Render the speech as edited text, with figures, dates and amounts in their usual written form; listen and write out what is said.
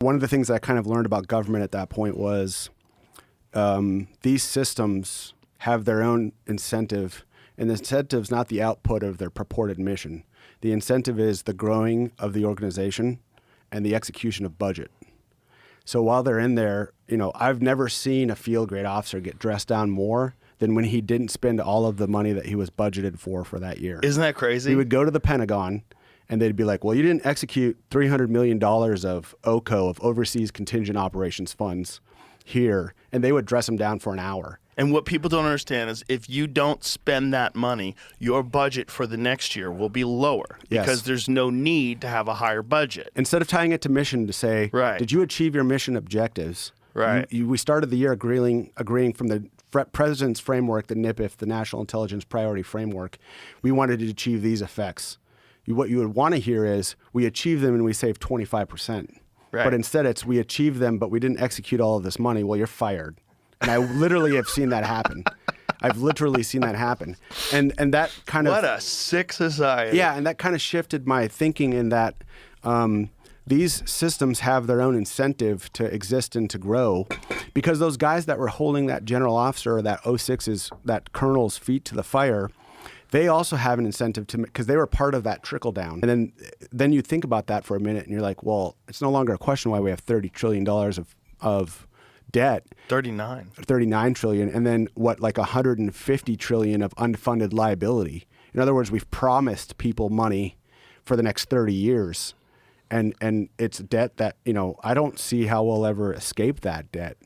One of the things I kind of learned about government at that point was these systems have their own incentive, and the incentive is not the output of their purported mission. The incentive is the growing of the organization and the execution of budget. So while they're in there, I've never seen a field grade officer get dressed down more than when he didn't spend all of the money that he was budgeted for that year. Isn't that crazy? He would go to the Pentagon, and they'd be like, well, you didn't execute $300 million of OCO, of Overseas Contingent Operations Funds, here. And they would dress him down for an hour. And what people don't understand is if you don't spend that money, your budget for the next year will be lower because there's no need to have a higher budget. Instead of tying it to mission to say, did you achieve your mission objectives? Right. We started the year agreeing from the President's framework, the NIPIF, the National Intelligence Priority Framework. We wanted to achieve these effects. What you would want to hear is, we achieved them and we saved 25%. Right. But instead it's, we achieved them, but we didn't execute all of this money. Well, you're fired. And I literally have seen that happen. I've literally seen that happen. And that kind of... What a sick society. Yeah, and that kind of shifted my thinking in that these systems have their own incentive to exist and to grow, because those guys that were holding that general officer or that 06's, that colonel's feet to the fire, they also have an incentive to, because they were part of that trickle down. And then you think about that for a minute and you're like, well, it's no longer a question why we have $30 trillion of debt. 39 trillion. And then like 150 trillion of unfunded liability. In other words, we've promised people money for the next 30 years. And it's debt that, I don't see how we'll ever escape that debt.